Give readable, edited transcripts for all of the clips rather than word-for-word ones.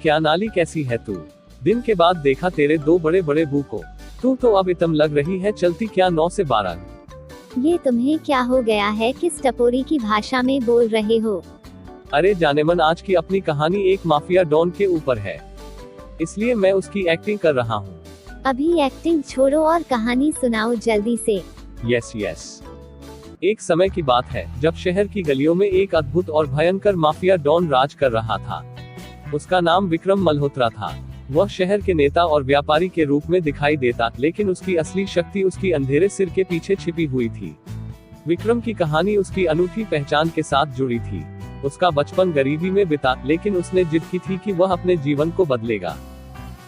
क्या नाली कैसी है तू, दिन के बाद देखा तेरे दो बड़े बड़े बू को, तू तो अब इतम लग रही है चलती क्या 9 से 12। ये तुम्हें क्या हो गया है, किस टपोरी की भाषा में बोल रहे हो? अरे जानेमन, आज की अपनी कहानी एक माफिया डॉन के ऊपर है, इसलिए मैं उसकी एक्टिंग कर रहा हूँ। अभी एक्टिंग छोड़ो और कहानी सुनाओ जल्दी से। यस। एक समय की बात है जब शहर की गलियों में एक अद्भुत और भयंकर माफिया डॉन राज कर रहा था। उसका नाम विक्रम मल्होत्रा था। वह शहर के नेता और व्यापारी के रूप में दिखाई देता, लेकिन उसकी असली शक्ति उसकी अंधेरे सिर के पीछे छिपी हुई थी। विक्रम की कहानी उसकी अनूठी पहचान के साथ जुड़ी थी। उसका बचपन गरीबी में बिता, लेकिन उसने जिद की थी कि वह अपने जीवन को बदलेगा।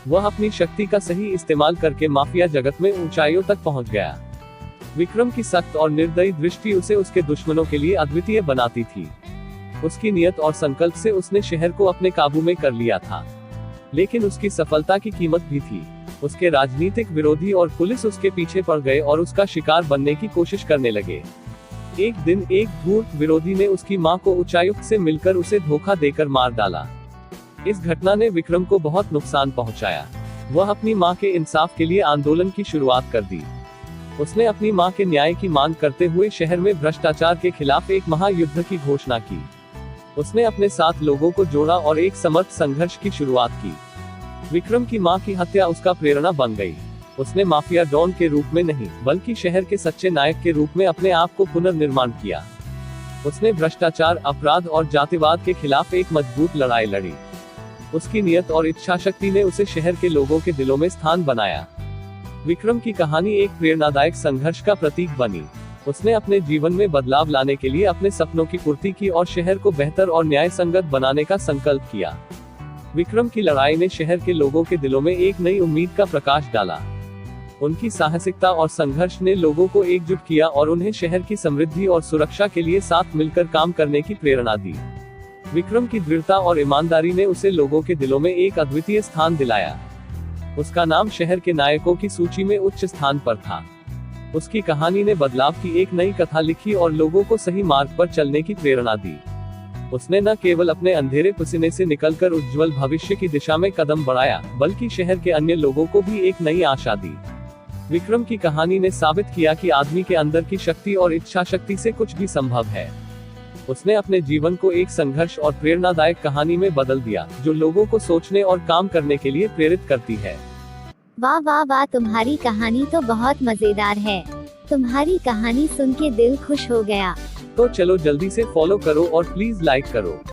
वह अपनी शक्ति का सही इस्तेमाल करके माफिया जगत में ऊंचाइयों तक पहुंच गया। विक्रम की सख्त और निर्दयी दृष्टि उसे उसके दुश्मनों के लिए अद्वितीय बनाती थी। उसकी नियत और संकल्प से उसने शहर को अपने काबू में कर लिया था, लेकिन उसकी सफलता की कीमत भी थी। उसके राजनीतिक विरोधी और पुलिस उसके पीछे पड़ गए और उसका शिकार बनने की कोशिश करने लगे। एक दिन एक धूर्त विरोधी ने उसकी मां को उच्चायुक्त से मिलकर उसे धोखा देकर मार डाला। इस घटना ने विक्रम को बहुत नुकसान पहुंचाया। वह अपनी मां के इंसाफ के लिए आंदोलन की शुरुआत कर दी। उसने अपनी मां के न्याय की मांग करते हुए शहर में भ्रष्टाचार के खिलाफ एक महायुद्ध की घोषणा की। उसने अपने साथ लोगों को जोड़ा और एक समर्थ संघर्ष की शुरुआत की। विक्रम की मां की हत्या उसका प्रेरणा बन गई। उसने माफिया डॉन के रूप में नहीं, बल्कि शहर के सच्चे नायक के रूप में अपने आप को पुनर्निर्माण किया। उसने भ्रष्टाचार, अपराध और जातिवाद के खिलाफ एक मजबूत लड़ाई लड़ी। उसकी नियत और इच्छा शक्ति ने उसे शहर के लोगों के दिलों में स्थान बनाया। विक्रम की कहानी एक प्रेरणादायक संघर्ष का प्रतीक बनी। उसने अपने जीवन में बदलाव लाने के लिए अपने सपनों की पूर्ति की और शहर को बेहतर और न्याय संगत बनाने का संकल्प किया। विक्रम की लड़ाई ने शहर के लोगों के दिलों में एक नई उम्मीद का प्रकाश डाला। उनकी साहसिकता और संघर्ष ने लोगों को एकजुट किया और उन्हें शहर की समृद्धि और सुरक्षा के लिए साथ मिलकर काम करने की प्रेरणा दी। विक्रम की दृढ़ता और ईमानदारी ने उसे लोगों के दिलों में एक अद्वितीय स्थान दिलाया। उसका नाम शहर के नायकों की सूची में उच्च स्थान पर था। उसकी कहानी ने बदलाव की एक नई कथा लिखी और लोगों को सही मार्ग पर चलने की प्रेरणा दी। उसने न केवल अपने अंधेरे पसीने से निकलकर उज्जवल भविष्य की दिशा में कदम बढ़ाया, बल्कि शहर के अन्य लोगों को भी एक नई आशा दी। विक्रम की कहानी ने साबित किया कि आदमी के अंदर की शक्ति और इच्छा शक्ति से कुछ भी संभव है। उसने अपने जीवन को एक संघर्ष और प्रेरणादायक कहानी में बदल दिया, जो लोगों को सोचने और काम करने के लिए प्रेरित करती है। वाह वाह वाह, तुम्हारी कहानी तो बहुत मजेदार है। तुम्हारी कहानी सुन के दिल खुश हो गया। तो चलो जल्दी से फॉलो करो और प्लीज लाइक करो।